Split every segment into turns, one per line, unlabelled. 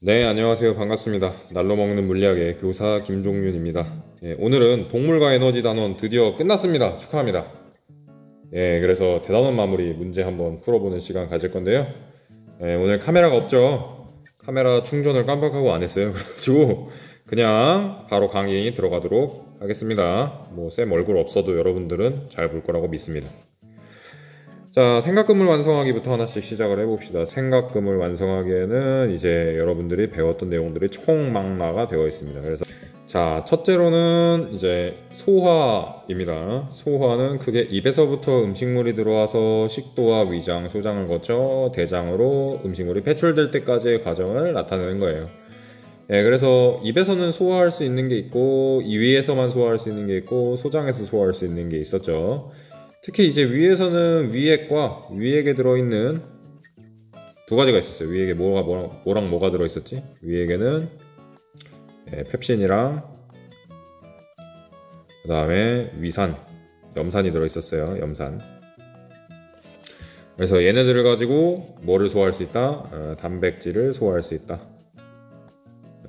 네, 안녕하세요. 반갑습니다. 날로 먹는 물리학의 교사 김종윤입니다. 오늘은 동물과 에너지 단원 드디어 끝났습니다. 축하합니다. 그래서 대단원 마무리 문제 한번 풀어보는 시간 가질 건데요. 오늘 카메라가 없죠. 카메라 충전을 깜빡하고 안 했어요. 그래가지고 그냥 바로 강의 들어가도록 하겠습니다. 쌤 얼굴 없어도 여러분들은 잘 볼 거라고 믿습니다. 자, 생각금을 완성하기부터 하나씩 시작을 해봅시다. 생각금을 완성하기에는 이제 여러분들이 배웠던 내용들이 총망라가 되어 있습니다. 그래서 자, 첫째로는 이제 소화입니다. 소화는 크게 입에서부터 음식물이 들어와서 식도와 위장, 소장을 거쳐 대장으로 음식물이 배출될 때까지의 과정을 나타내는 거예요. 그래서 입에서는 소화할 수 있는 게 있고 위에서만 소화할 수 있는 게 있고 소장에서 소화할 수 있는 게 있었죠. 특히 이제 위에서는 위액과 위액에 들어있는 두 가지가 있었어요. 위액에 뭐랑 뭐가 들어있었지? 위액에는 펩신이랑 그 다음에 위산, 염산이 들어있었어요. 염산. 그래서 얘네들을 가지고 뭐를 소화할 수 있다? 단백질을 소화할 수 있다.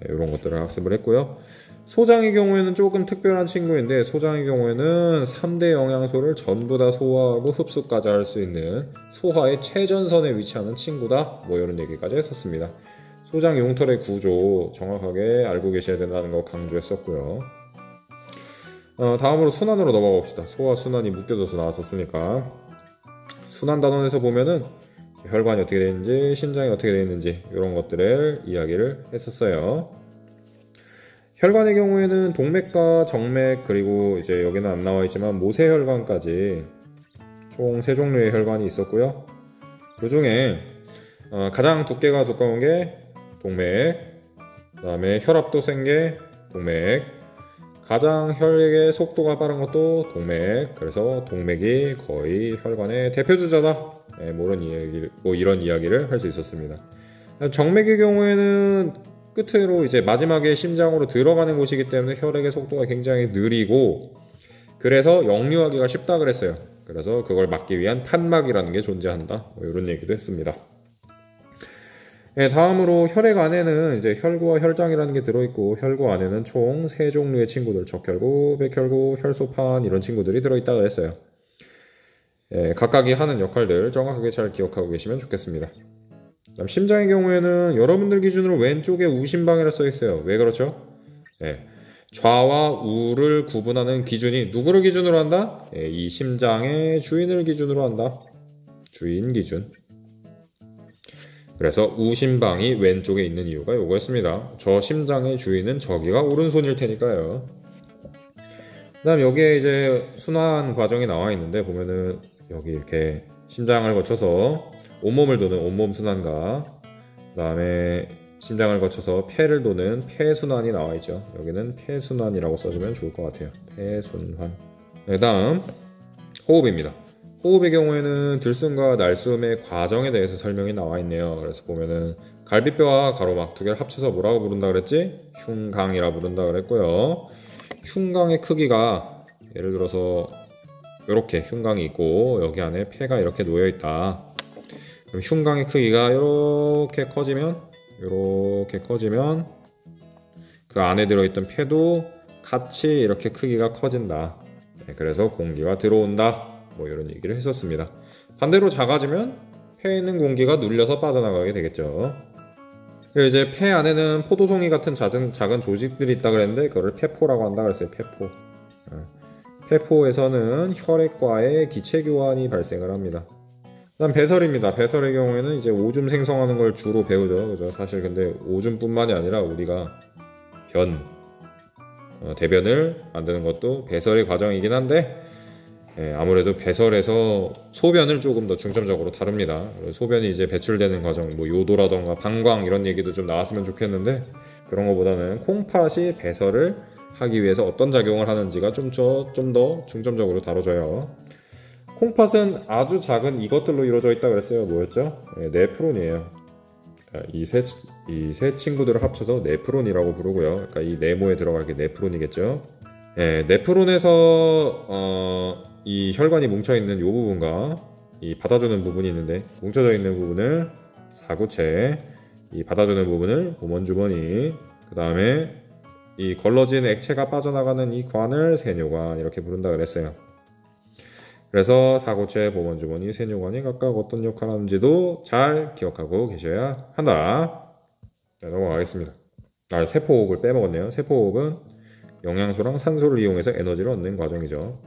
이런 것들을 학습을 했고요. 소장의 경우에는 조금 특별한 친구인데 소장의 경우에는 3대 영양소를 전부 다 소화하고 흡수까지 할 수 있는 소화의 최전선에 위치하는 친구다. 이런 얘기까지 했었습니다. 소장 용털의 구조 정확하게 알고 계셔야 된다는 거 강조했었고요. 다음으로 순환으로 넘어가 봅시다. 소화 순환이 묶여져서 나왔었으니까 순환 단원에서 보면은 혈관이 어떻게 되는지 심장이 어떻게 되는지 이런 것들을 이야기를 했었어요. 혈관의 경우에는 동맥과 정맥 그리고 이제 여기는 안 나와 있지만 모세혈관까지 총 3종류의 혈관이 있었고요. 그 중에 가장 두께가 두꺼운 게 동맥, 그 다음에 혈압도 센 게 동맥, 가장 혈액의 속도가 빠른 것도 동맥. 그래서 동맥이 거의 혈관의 대표주자다. 이런 이야기를 할 수 있었습니다. 정맥의 경우에는 끝으로 이제 마지막에 심장으로 들어가는 곳이기 때문에 혈액의 속도가 굉장히 느리고 그래서 역류하기가 쉽다 그랬어요. 그래서 그걸 막기 위한 판막이라는 게 존재한다. 이런 얘기도 했습니다. 다음으로 혈액 안에는 이제 혈구와 혈장이라는 게 들어있고 혈구 안에는 총 3종류의 친구들 적혈구, 백혈구, 혈소판 이런 친구들이 들어있다고 그랬어요. 각각이 하는 역할들 정확하게 잘 기억하고 계시면 좋겠습니다. 그다음 심장의 경우에는 여러분들 기준으로 왼쪽에 우심방이라 써있어요. 왜 그렇죠? 좌와 우를 구분하는 기준이 누구를 기준으로 한다? 이 심장의 주인을 기준으로 한다. 주인 기준. 그래서 우심방이 왼쪽에 있는 이유가 이거였습니다. 저 심장의 주인은 저기가 오른손일 테니까요. 그 다음 여기에 이제 순환 과정이 나와 있는데 보면은 여기 이렇게 심장을 거쳐서 온몸을 도는 온몸 순환과 그 다음에 심장을 거쳐서 폐를 도는 폐순환이 나와 있죠. 여기는 폐순환이라고 써주면 좋을 것 같아요. 폐순환. 그 다음 호흡입니다. 호흡의 경우에는 들숨과 날숨의 과정에 대해서 설명이 나와 있네요. 그래서 보면은 갈비뼈와 가로막 두 개를 합쳐서 뭐라고 부른다 그랬지? 흉강이라 부른다 그랬고요. 흉강의 크기가 예를 들어서 이렇게 흉강이 있고 여기 안에 폐가 이렇게 놓여 있다. 그럼 흉강의 크기가 이렇게 커지면 그 안에 들어있던 폐도 같이 이렇게 크기가 커진다. 그래서 공기가 들어온다. 이런 얘기를 했었습니다. 반대로 작아지면 폐에 있는 공기가 눌려서 빠져나가게 되겠죠. 그리고 이제 폐 안에는 포도송이 같은 작은 조직들이 있다 그랬는데 그거를 폐포라고 한다 그랬어요. 폐포. 폐포에서는 혈액과의 기체 교환이 발생을 합니다. 그다음 배설입니다. 배설의 경우에는 이제 오줌 생성하는 걸 주로 배우죠. 그죠? 사실 근데 오줌뿐만이 아니라 우리가 대변을 만드는 것도 배설의 과정이긴 한데 아무래도 배설에서 소변을 조금 더 중점적으로 다룹니다. 소변이 이제 배출되는 과정, 요도라던가 방광 이런 얘기도 좀 나왔으면 좋겠는데 그런 것보다는 콩팥이 배설을 하기 위해서 어떤 작용을 하는지가 좀 더 중점적으로 다뤄져요. 콩팥은 아주 작은 이것들로 이루어져 있다고 그랬어요. 뭐였죠? 네프론이에요. 이 세 친구들을 합쳐서 네프론이라고 부르고요. 그러니까 이 네모에 들어갈 게 네프론이겠죠. 네프론에서 이 혈관이 뭉쳐있는 이 부분과 이 받아주는 부분이 있는데 뭉쳐져 있는 부분을 사구체, 이 받아주는 부분을 보먼주머니, 그 다음에 이 걸러진 액체가 빠져나가는 이 관을 세뇨관 이렇게 부른다 그랬어요. 그래서 사구체, 보먼주머니, 세뇨관이 각각 어떤 역할을 하는지도 잘 기억하고 계셔야 한다. 자, 넘어가겠습니다. 세포호흡을 빼먹었네요. 세포호흡은 영양소랑 산소를 이용해서 에너지를 얻는 과정이죠.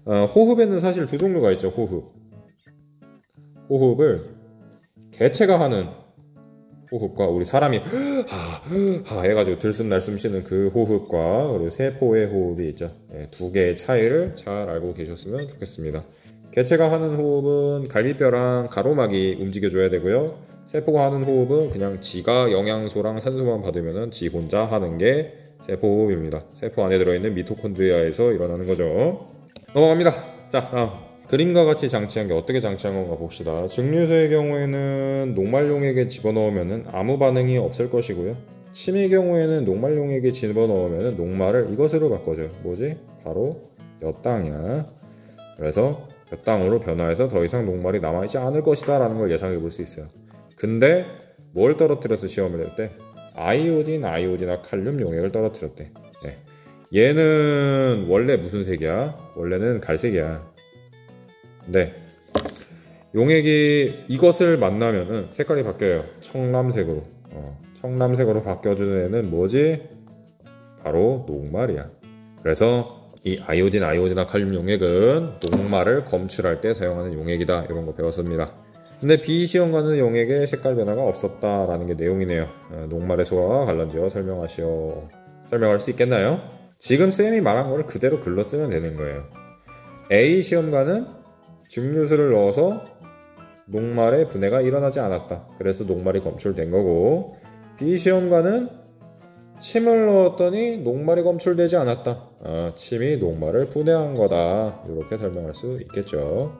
호흡에는 사실 두 종류가 있죠. 호흡을 개체가 하는 호흡과 우리 사람이 해가지고 들숨날숨 쉬는 그 호흡과 그리고 세포의 호흡이 있죠. 두 개의 차이를 잘 알고 계셨으면 좋겠습니다. 개체가 하는 호흡은 갈비뼈랑 가로막이 움직여줘야 되고요. 세포가 하는 호흡은 그냥 지가 영양소랑 산소만 받으면 지 혼자 하는 게 세포호흡입니다. 세포 안에 들어있는 미토콘드리아에서 일어나는 거죠. 넘어갑니다. 자, 다음. 그림과 같이 장치한 게 어떻게 장치한 건가 봅시다. 증류수의 경우에는 녹말용액에 집어넣으면 아무 반응이 없을 것이고요. 침의 경우에는 녹말용액에 집어넣으면 녹말을 이것으로 바꿔줘요. 뭐지? 바로 몇 당이야. 그래서 몇 당으로 변화해서 더 이상 녹말이 남아있지 않을 것이다 라는 걸 예상해 볼 수 있어요. 근데 뭘 떨어뜨려서 시험을 할 때? 아이오딘이나 칼륨 용액을 떨어뜨렸대. 얘는 원래 무슨 색이야? 원래는 갈색이야. 근데 용액이 이것을 만나면은 색깔이 바뀌어요. 청람색으로. 청람색으로 바뀌어주는 애는 뭐지? 바로 녹말이야. 그래서 이 아이오디나 칼륨 용액은 녹말을 검출할 때 사용하는 용액이다. 이런 거 배웠습니다. 근데 비시험과는 용액에 색깔 변화가 없었다라는 게 내용이네요. 녹말의 소화와 관련지어 설명할 수 있겠나요? 지금 쌤이 말한 거를 그대로 글로 쓰면 되는 거예요. A 시험관은 증류수를 넣어서 녹말의 분해가 일어나지 않았다. 그래서 녹말이 검출된 거고, B 시험관은 침을 넣었더니 녹말이 검출되지 않았다. 침이 녹말을 분해한 거다. 이렇게 설명할 수 있겠죠.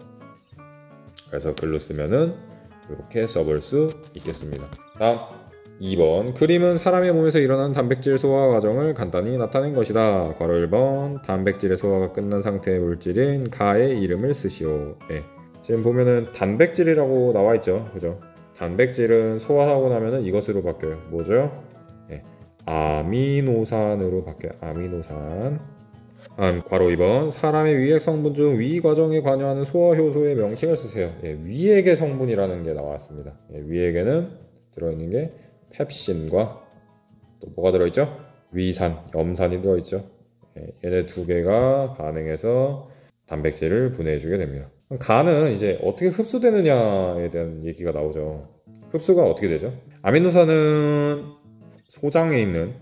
그래서 글로 쓰면은 이렇게 써볼 수 있겠습니다. 다음 2번. 그림은 사람의 몸에서 일어나는 단백질 소화 과정을 간단히 나타낸 것이다. 괄호 1번. 단백질의 소화가 끝난 상태의 물질인 가의 이름을 쓰시오. 지금 보면은 단백질이라고 나와 있죠. 그죠? 단백질은 소화하고 나면은 이것으로 바뀌어요. 뭐죠? 아미노산으로 바뀌어요. 아미노산. 괄호 2번. 사람의 위액 성분 중 위 과정에 관여하는 소화 효소의 명칭을 쓰세요. 위액의 성분이라는 게 나왔습니다. 위액에는 들어있는 게 펩신과 또 뭐가 들어있죠? 위산, 염산이 들어있죠. 얘네 두 개가 반응해서 단백질을 분해해주게 됩니다. 간은 이제 어떻게 흡수되느냐에 대한 얘기가 나오죠. 흡수가 어떻게 되죠? 아미노산은 소장에 있는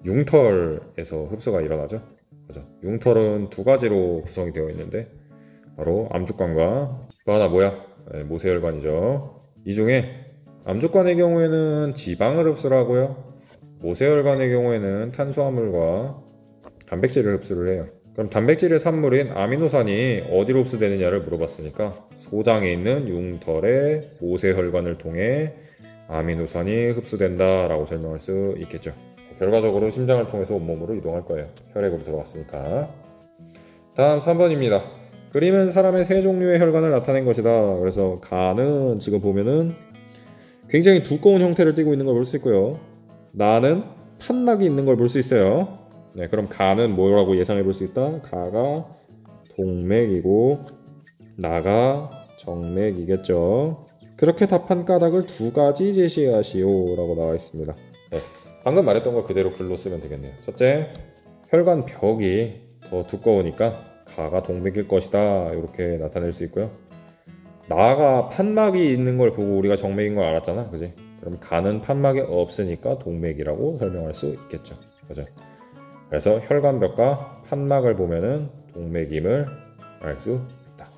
융털에서 흡수가 일어나죠. 그죠? 융털은 두 가지로 구성이 되어 있는데 바로 암죽관과 또 하나 뭐야? 모세혈관이죠. 이 중에 암죽관의 경우에는 지방을 흡수를 하고요. 모세혈관의 경우에는 탄수화물과 단백질을 흡수를 해요. 그럼 단백질의 산물인 아미노산이 어디로 흡수되느냐를 물어봤으니까 소장에 있는 융털의 모세혈관을 통해 아미노산이 흡수된다라고 설명할 수 있겠죠. 결과적으로 심장을 통해서 온몸으로 이동할 거예요. 혈액으로 들어갔으니까. 다음 3번입니다. 그림은 사람의 세 종류의 혈관을 나타낸 것이다. 그래서 간은 지금 보면은 굉장히 두꺼운 형태를 띠고 있는 걸 볼 수 있고요. 나는 판막이 있는 걸 볼 수 있어요. 그럼 가는 뭐라고 예상해 볼 수 있다? 가가 동맥이고 나가 정맥이겠죠. 그렇게 답한 까닭을 두 가지 제시하시오 라고 나와 있습니다. 방금 말했던 거 그대로 글로 쓰면 되겠네요. 첫째, 혈관 벽이 더 두꺼우니까 가가 동맥일 것이다 이렇게 나타낼 수 있고요. 나가 판막이 있는 걸 보고 우리가 정맥인 걸 알았잖아, 그지? 그럼 가는 판막이 없으니까 동맥이라고 설명할 수 있겠죠, 그죠? 그래서 혈관벽과 판막을 보면은 동맥임을 알 수 있다.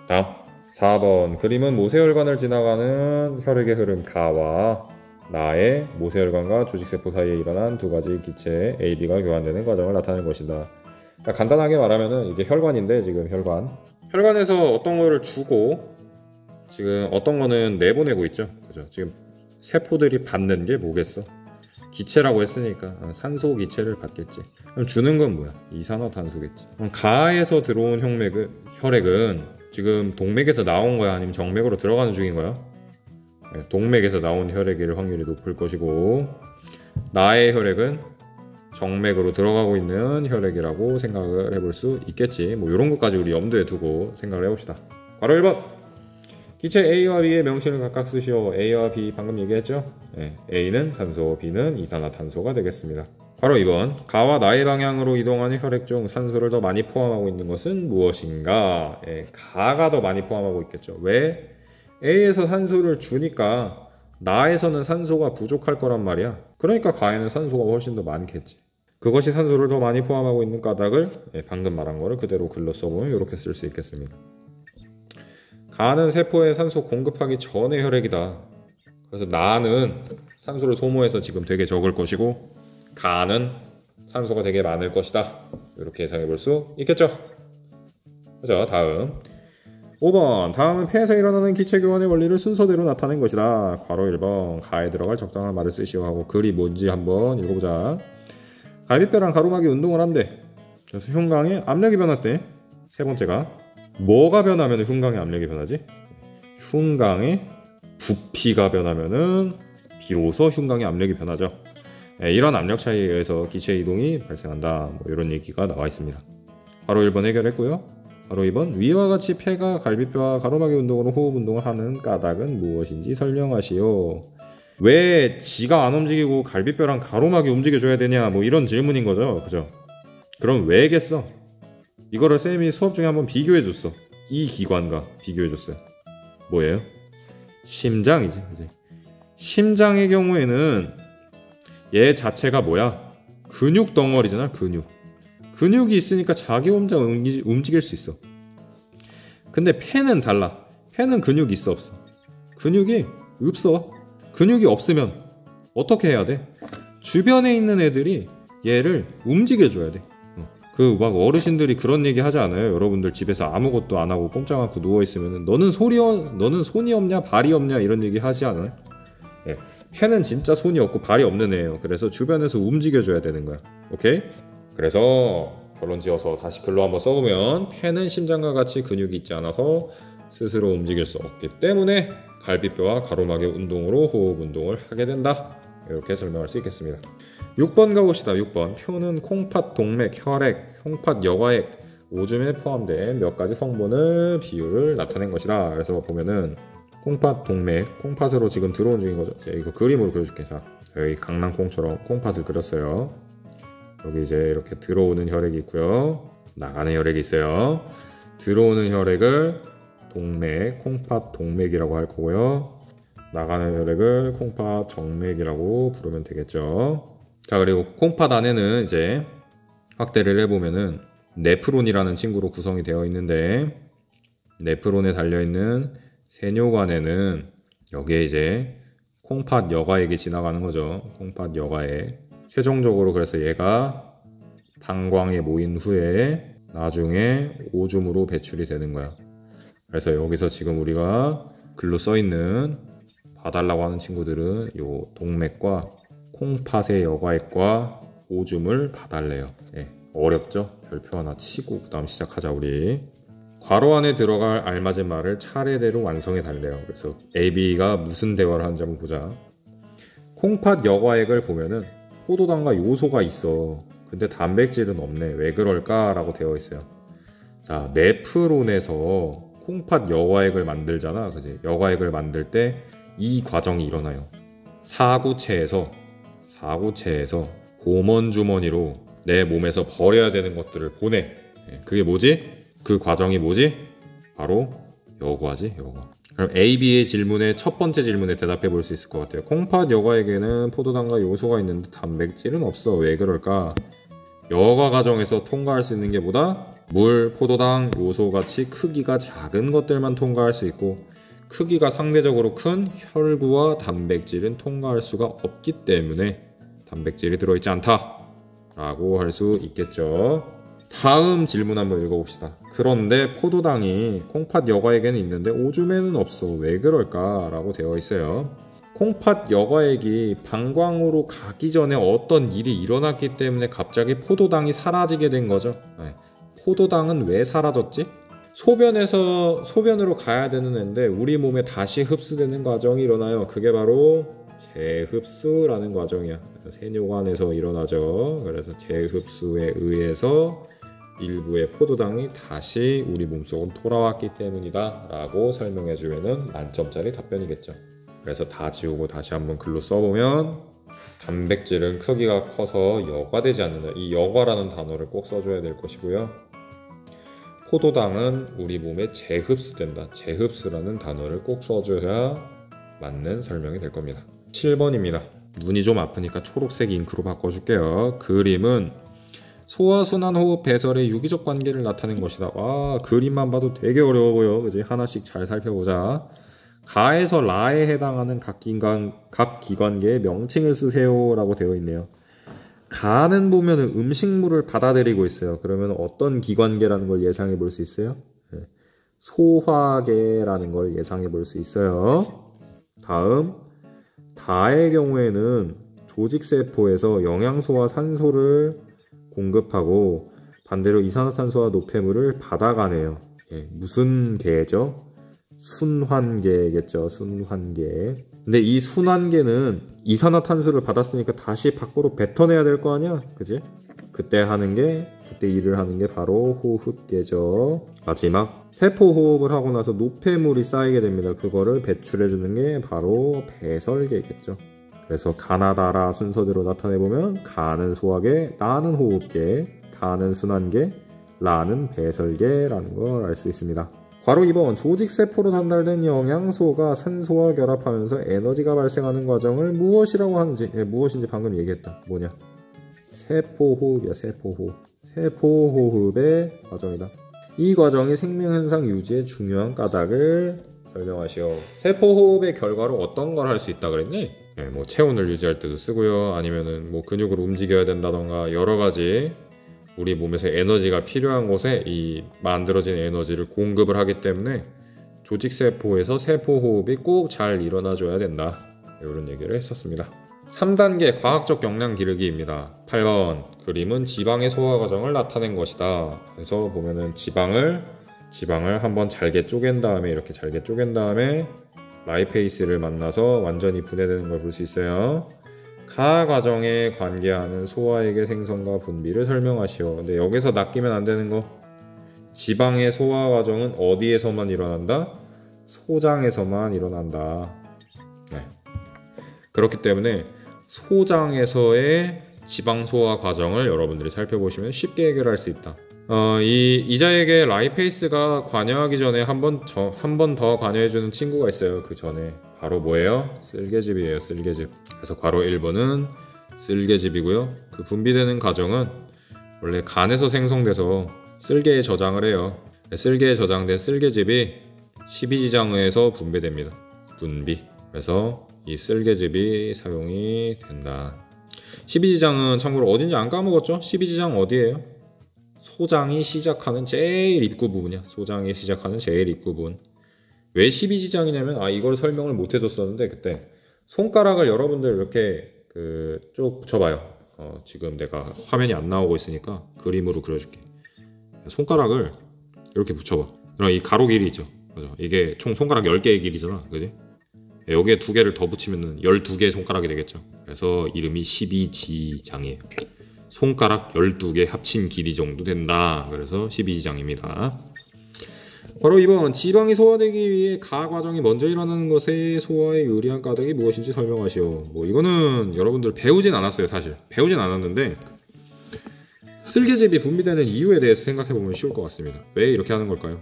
다음 4번. 그림은 모세혈관을 지나가는 혈액의 흐름 가와 나의 모세혈관과 조직세포 사이에 일어난 두 가지 기체 A, B가 교환되는 과정을 나타내는 것이다. 그러니까 간단하게 말하면은 이게 혈관인데 지금 혈관에서 어떤 거를 주고 지금 어떤 거는 내보내고 있죠. 그죠? 지금 세포들이 받는 게 뭐겠어? 기체라고 했으니까 산소 기체를 받겠지. 그럼 주는 건 뭐야? 이산화탄소겠지. 그럼 가에서 들어온 혈액은 지금 동맥에서 나온 거야? 아니면 정맥으로 들어가는 중인 거야? 네, 동맥에서 나온 혈액일 확률이 높을 것이고 나의 혈액은 정맥으로 들어가고 있는 혈액이라고 생각을 해볼 수 있겠지. 뭐 이런 것까지 우리 염두에 두고 생각을 해봅시다. 바로 1번 기체 A와 B의 명칭을 각각 쓰시오. A와 B 방금 얘기했죠? 네, A는 산소, B는 이산화탄소가 되겠습니다. 바로 2번 가와 나의 방향으로 이동하는 혈액 중 산소를 더 많이 포함하고 있는 것은 무엇인가? 네, 가가 더 많이 포함하고 있겠죠. 왜? A에서 산소를 주니까 나에서는 산소가 부족할 거란 말이야. 그러니까 가에는 산소가 훨씬 더 많겠지. 그것이 산소를 더 많이 포함하고 있는 까닭을 방금 말한 거를 그대로 글로 써보면 이렇게 쓸 수 있겠습니다. 가는 세포에 산소 공급하기 전의 혈액이다. 그래서 나는 산소를 소모해서 지금 되게 적을 것이고 가는 산소가 되게 많을 것이다. 이렇게 예상해 볼 수 있겠죠. 그죠? 다음 5번 다음은 폐에서 일어나는 기체 교환의 원리를 순서대로 나타낸 것이다. 괄호 1번 가에 들어갈 적당한 말을 쓰시오 하고 글이 뭔지 한번 읽어보자. 갈비뼈랑 가로막이 운동을 한대. 그래서 흉곽의 압력이 변했대. 세 번째가 뭐가 변하면 흉곽의 압력이 변하지? 흉곽의 부피가 변하면은 비로소 흉곽의 압력이 변하죠. 이런 압력 차이에 의해서 기체 이동이 발생한다. 뭐 이런 얘기가 나와 있습니다. 바로 1번 해결했고요. 바로 2번 위와 같이 폐가 갈비뼈와 가로막이 운동으로 호흡 운동을 하는 까닭은 무엇인지 설명하시오. 왜 지가 안 움직이고 갈비뼈랑 가로막이 움직여줘야 되냐 뭐 이런 질문인 거죠. 그죠? 그럼 왜겠어? 이거를 쌤이 수업 중에 한번 비교해줬어. 이 기관과 비교해줬어요. 뭐예요? 심장이지. 그치? 심장의 경우에는 얘 자체가 뭐야? 근육 덩어리잖아. 근육이 있으니까 자기 혼자 움직일 수 있어. 근데 폐는 달라. 폐는 근육이 있어 없어? 근육이 없어. 근육이 없으면 어떻게 해야 돼? 주변에 있는 애들이 얘를 움직여줘야 돼. 그 막 어르신들이 그런 얘기 하지 않아요? 여러분들 집에서 아무것도 안 하고 꼼짝 않고 누워있으면 너는 손이 없냐 발이 없냐 이런 얘기 하지 않아요? 예. 폐는 진짜 손이 없고 발이 없는 애예요. 그래서 주변에서 움직여줘야 되는 거야. 오케이? 그래서 결론 지어서 다시 글로 한번 써보면 폐는 심장과 같이 근육이 있지 않아서 스스로 움직일 수 없기 때문에 갈비뼈와 가로막의 운동으로 호흡 운동을 하게 된다. 이렇게 설명할 수 있겠습니다. 6번 가봅시다. 6번 표는 콩팥, 동맥, 혈액, 콩팥, 여과액, 오줌에 포함된 몇 가지 성분을 비율을 나타낸 것이다. 그래서 보면은 콩팥, 동맥, 콩팥으로 지금 들어온 중인 거죠. 이거 그림으로 그려줄게. 자, 여기 강낭콩처럼 콩팥을 그렸어요. 여기 이제 이렇게 들어오는 혈액이 있고요. 나가는 혈액이 있어요. 들어오는 혈액을 동맥, 콩팥, 동맥이라고 할 거고요. 나가는 혈액을 콩팥, 정맥이라고 부르면 되겠죠. 자, 그리고 콩팥 안에는 이제 확대를 해보면은 네프론이라는 친구로 구성이 되어 있는데 네프론에 달려있는 세뇨관에는 여기에 이제 콩팥 여과액이 지나가는 거죠. 콩팥 여과액. 최종적으로 그래서 얘가 방광에 모인 후에 나중에 오줌으로 배출이 되는 거야. 그래서 여기서 지금 우리가 글로 써있는 봐달라고 하는 친구들은 요 동맥과 콩팥의 여과액과 오줌을 봐달래요. 예, 어렵죠? 별표 하나 치고 그 다음 시작하자 우리. 괄호 안에 들어갈 알맞은 말을 차례대로 완성해 달래요. 그래서 A, B가 무슨 대화를 하는지 한번 보자. 콩팥 여과액을 보면은 포도당과 요소가 있어. 근데 단백질은 없네. 왜 그럴까? 라고 되어 있어요. 자, 네프론에서 콩팥 여과액을 만들잖아. 그지? 여과액을 만들 때 이 과정이 일어나요. 사구체에서 고먼 주머니로 내 몸에서 버려야 되는 것들을 보내. 그게 뭐지? 그 과정이 뭐지? 바로 여과지, 여과. 그럼 A, B의 질문에 첫 번째 질문에 대답해 볼 수 있을 것 같아요. 콩팥 여과액에는 포도당과 요소가 있는데 단백질은 없어. 왜 그럴까? 여과 과정에서 통과할 수 있는 게 뭐다? 물, 포도당, 요소같이 크기가 작은 것들만 통과할 수 있고 크기가 상대적으로 큰 혈구와 단백질은 통과할 수가 없기 때문에 단백질이 들어있지 않다 라고 할 수 있겠죠. 다음 질문 한번 읽어봅시다. 그런데 포도당이 콩팥 여과액에는 있는데 오줌에는 없어. 왜 그럴까? 라고 되어 있어요. 콩팥 여과액이 방광으로 가기 전에 어떤 일이 일어났기 때문에 갑자기 포도당이 사라지게 된 거죠. 포도당은 왜 사라졌지? 소변으로 가야 되는 애인데 우리 몸에 다시 흡수되는 과정이 일어나요. 그게 바로 재흡수라는 과정이야. 그래서 세뇨관에서 일어나죠. 그래서 재흡수에 의해서 일부의 포도당이 다시 우리 몸속으로 돌아왔기 때문이다 라고 설명해주면 만점짜리 답변이겠죠. 그래서 다 지우고 다시 한번 글로 써보면, 단백질은 크기가 커서 여과되지 않는다. 이 여과라는 단어를 꼭 써줘야 될 것이고요. 포도당은 우리 몸에 재흡수된다. 재흡수라는 단어를 꼭 써줘야 맞는 설명이 될 겁니다. 7번입니다. 눈이 좀 아프니까 초록색 잉크로 바꿔줄게요. 그림은 소화순환호흡 배설의 유기적 관계를 나타낸 것이다. 와, 그림만 봐도 되게 어려워 보여. 그지? 하나씩 잘 살펴보자. 가에서 라에 해당하는 각 기관계의 명칭을 쓰세요 라고 되어 있네요. 가는 보면은 음식물을 받아들이고 있어요. 그러면 어떤 기관계라는 걸 예상해 볼 수 있어요? 소화계라는 걸 예상해 볼 수 있어요. 다음, 다의 경우에는 조직세포에서 영양소와 산소를 공급하고 반대로 이산화탄소와 노폐물을 받아가네요. 무슨 계죠? 순환계겠죠. 순환계. 근데 이 순환계는 이산화탄소를 받았으니까 다시 밖으로 뱉어내야 될 거 아니야? 그지? 그때 일을 하는 게 바로 호흡계죠. 마지막, 세포 호흡을 하고 나서 노폐물이 쌓이게 됩니다. 그거를 배출해주는 게 바로 배설계겠죠. 그래서 가나다라 순서대로 나타내보면, 가는 소화계, 나는 호흡계, 다는 순환계, 라는 배설계라는 걸 알 수 있습니다. 괄호 2번, 조직세포로 전달된 영양소가 산소와 결합하면서 에너지가 발생하는 과정을 무엇이라고 하는지, 무엇인지 방금 얘기했다. 뭐냐? 세포호흡이야. 세포호흡. 세포호흡의 과정이다. 이 과정이 생명현상 유지에 중요한 까닭을 설명하시오. 세포호흡의 결과로 어떤 걸 할 수 있다 그랬니? 뭐 체온을 유지할 때도 쓰고요. 아니면은 뭐 근육을 움직여야 된다던가 여러 가지 우리 몸에서 에너지가 필요한 곳에 이 만들어진 에너지를 공급을 하기 때문에 조직세포에서 세포호흡이 꼭 잘 일어나줘야 된다. 이런 얘기를 했었습니다. 3단계 과학적 영양 기르기입니다. 8번, 그림은 지방의 소화 과정을 나타낸 것이다. 그래서 보면은 지방을 한번 잘게 쪼갠 다음에, 이렇게 잘게 쪼갠 다음에 라이페이스를 만나서 완전히 분해되는 걸 볼 수 있어요. 가 과정에 관계하는 소화액의 생성과 분비를 설명하시오. 근데 여기서 낚이면 안 되는 거, 지방의 소화 과정은 어디에서만 일어난다? 소장에서만 일어난다. 네. 그렇기 때문에 소장에서의 지방 소화 과정을 여러분들이 살펴보시면 쉽게 해결할 수 있다. 이 이자에게 라이페이스가 관여하기 전에 한 번 더 관여해주는 친구가 있어요. 그 전에 바로 뭐예요? 쓸개즙이에요. 쓸개즙. 그래서 괄호 1번은 쓸개즙이고요. 그 분비되는 과정은 원래 간에서 생성돼서 쓸개에 저장을 해요. 쓸개에 저장된 쓸개즙이 십이지장에서 분비됩니다. 분비. 그래서 이 쓸개즙이 사용이 된다. 십이지장은 참고로 어딘지 안 까먹었죠? 십이지장 어디예요? 소장이 시작하는 제일 입구 부분이야. 소장이 시작하는 제일 입구 부분. 왜 12지장이냐면, 이걸 설명을 못 해줬었는데, 그때 손가락을 여러분들 이렇게 쭉 붙여봐요. 지금 내가 화면이 안 나오고 있으니까 그림으로 그려줄게. 손가락을 이렇게 붙여봐. 그럼 이 가로 길이 있죠. 그죠? 이게 총 손가락 10개의 길이잖아. 그지? 여기에 2개를 더 붙이면 12개의 손가락이 되겠죠. 그래서 이름이 12지장이에요. 손가락 12개 합친 길이 정도 된다. 그래서 12지장입니다. 바로 2번, 지방이 소화되기 위해 가 과정이 먼저 일어나는 것에 소화에 유리한 까닭이 무엇인지 설명하시오. 뭐 이거는 여러분들 배우진 않았어요. 사실 배우진 않았는데 쓸개즙이 분비되는 이유에 대해서 생각해보면 쉬울 것 같습니다. 왜 이렇게 하는 걸까요?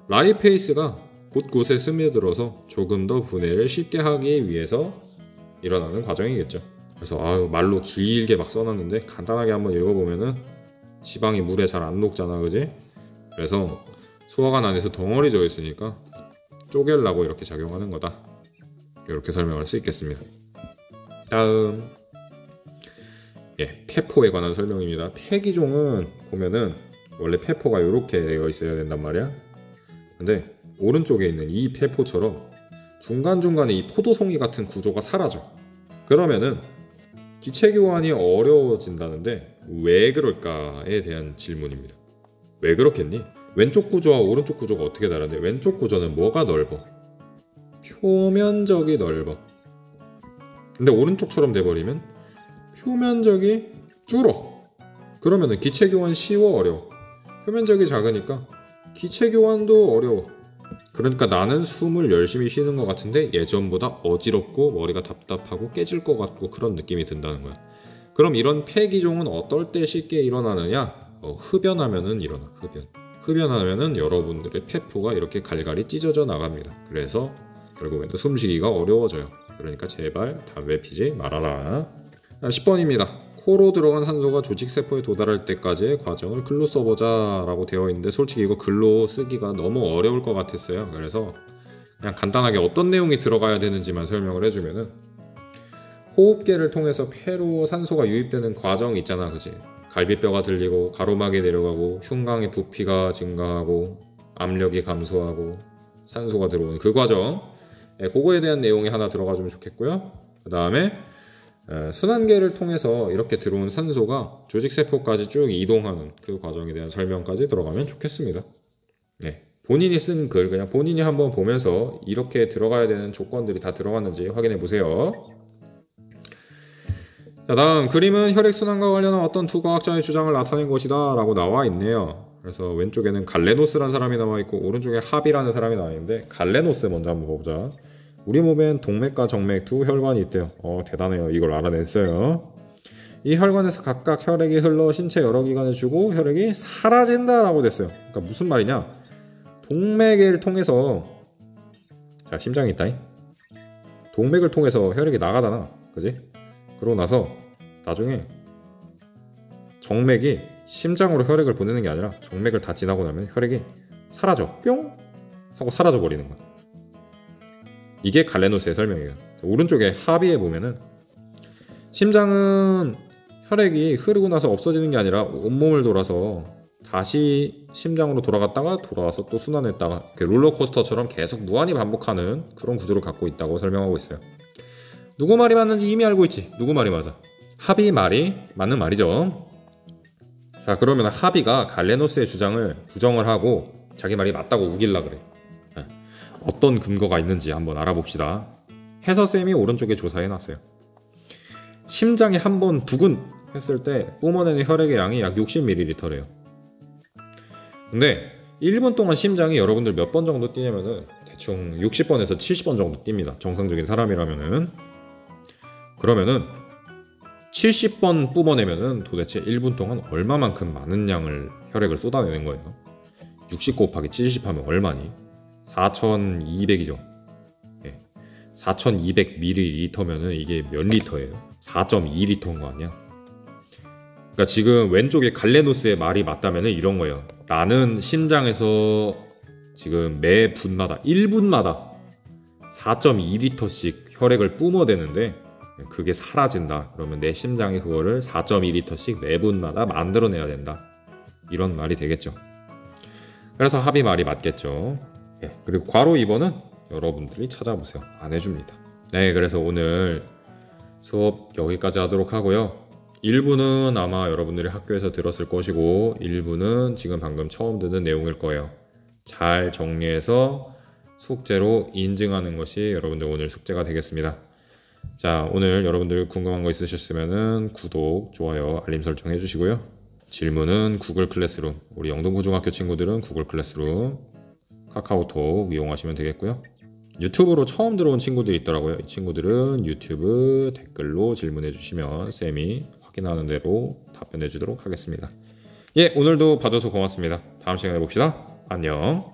라이페이스가 곳곳에 스며들어서 조금 더 분해를 쉽게 하기 위해서 일어나는 과정이겠죠. 그래서 말로 길게 막 써놨는데 간단하게 한번 읽어보면은 지방이 물에 잘 안 녹잖아. 그지? 그래서 소화관 안에서 덩어리 져 있으니까 쪼개려고 이렇게 작용하는 거다. 이렇게 설명할 수 있겠습니다. 다음, 폐포에 관한 설명입니다. 폐기종은 보면은 원래 폐포가 이렇게 되어 있어야 된단 말이야. 근데 오른쪽에 있는 이 폐포처럼 중간중간에 이 포도송이 같은 구조가 사라져. 그러면은 기체교환이 어려워진다는데 왜 그럴까에 대한 질문입니다. 왜 그렇겠니? 왼쪽 구조와 오른쪽 구조가 어떻게 다른데, 왼쪽 구조는 뭐가 넓어? 표면적이 넓어. 근데 오른쪽처럼 돼버리면 표면적이 줄어. 그러면은 기체 교환 쉬워, 어려워? 표면적이 작으니까 기체 교환도 어려워. 그러니까 나는 숨을 열심히 쉬는 것 같은데 예전보다 어지럽고 머리가 답답하고 깨질 것 같고 그런 느낌이 든다는 거야. 그럼 이런 폐기종은 어떨 때 쉽게 일어나느냐? 흡연하면은 일어나. 흡연하면은 여러분들의 폐포가 이렇게 갈갈이 찢어져 나갑니다. 그래서 결국에는 숨쉬기가 어려워져요. 그러니까 제발 담배 피지 말아라. 10번입니다. 코로 들어간 산소가 조직세포에 도달할 때까지의 과정을 글로 써보자 라고 되어 있는데, 솔직히 이거 글로 쓰기가 너무 어려울 것 같았어요. 그래서 그냥 간단하게 어떤 내용이 들어가야 되는지만 설명을 해주면은, 호흡기를 통해서 폐로 산소가 유입되는 과정이 있잖아, 그치? 갈비뼈가 들리고 가로막이 내려가고 흉곽의 부피가 증가하고 압력이 감소하고 산소가 들어오는 그 과정, 그거에 대한 내용이 하나 들어가주면 좋겠고요. 그 다음에 순환계를 통해서 이렇게 들어온 산소가 조직세포까지 쭉 이동하는 그 과정에 대한 설명까지 들어가면 좋겠습니다. 네, 본인이 쓴 글 그냥 본인이 한번 보면서 이렇게 들어가야 되는 조건들이 다 들어갔는지 확인해 보세요. 자, 다음 그림은 혈액순환과 관련한 어떤 두 과학자의 주장을 나타낸 것이다 라고 나와 있네요. 그래서 왼쪽에는 갈레노스라는 사람이 나와 있고 오른쪽에 합이라는 사람이 나와 있는데, 갈레노스 먼저 한번 보자. 우리 몸엔 동맥과 정맥 두 혈관이 있대요. 대단해요. 이걸 알아냈어요. 이 혈관에서 각각 혈액이 흘러 신체 여러 기관에 주고 혈액이 사라진다 라고 됐어요. 그러니까 무슨 말이냐, 동맥을 통해서, 자, 심장이 있다. 동맥을 통해서 혈액이 나가잖아, 그지? 그러고 나서 나중에 정맥이 심장으로 혈액을 보내는 게 아니라 정맥을 다 지나고 나면 혈액이 사라져, 뿅 하고 사라져 버리는 거야. 이게 갈레노스의 설명이에요. 오른쪽에 합의에 보면은, 심장은 혈액이 흐르고 나서 없어지는 게 아니라 온몸을 돌아서 다시 심장으로 돌아갔다가 돌아와서 또 순환했다가 롤러코스터처럼 계속 무한히 반복하는 그런 구조를 갖고 있다고 설명하고 있어요. 누구 말이 맞는지 이미 알고 있지. 누구 말이 맞아? 합의 말이 맞는 말이죠. 자, 그러면 합의가 갈레노스의 주장을 부정을 하고 자기 말이 맞다고 우길라 그래. 어떤 근거가 있는지 한번 알아봅시다. 해서쌤이 오른쪽에 조사해놨어요. 심장이 한 번 두근 했을 때 뿜어내는 혈액의 양이 약 60ml래요. 근데 1분 동안 심장이 여러분들 몇 번 정도 뛰냐면은 대충 60번에서 70번 정도 뜁니다. 정상적인 사람이라면은. 그러면은 70번 뿜어내면은 도대체 1분 동안 얼마만큼 많은 양을 혈액을 쏟아내는 거예요? 60 곱하기 70 하면 얼마니? 4200이죠. 4200ml면은 이게 몇 리터예요? 4.2리터인 거 아니야? 그러니까 지금 왼쪽에 갈레노스의 말이 맞다면은 이런 거예요. 나는 심장에서 지금 매 분마다 1분마다 4.2리터씩 혈액을 뿜어대는데 그게 사라진다. 그러면 내 심장이 그거를 4.2리터씩 매 분마다 만들어내야 된다. 이런 말이 되겠죠. 그래서 합의 말이 맞겠죠. 그리고 괄호 2번은 여러분들이 찾아보세요. 안 해줍니다. 네, 그래서 오늘 수업 여기까지 하도록 하고요. 1부는 아마 여러분들이 학교에서 들었을 것이고 1부는 지금 방금 처음 듣는 내용일 거예요. 잘 정리해서 숙제로 인증하는 것이 여러분들 오늘 숙제가 되겠습니다. 자, 오늘 여러분들 궁금한 거 있으셨으면 구독, 좋아요, 알림 설정 해주시고요. 질문은 구글 클래스룸, 우리 영동고등학교 친구들은 구글 클래스룸, 카카오톡 이용하시면 되겠고요. 유튜브로 처음 들어온 친구들이 있더라고요. 이 친구들은 유튜브 댓글로 질문해 주시면 쌤이 확인하는 대로 답변해 주도록 하겠습니다. 예, 오늘도 봐줘서 고맙습니다. 다음 시간에 봅시다. 안녕.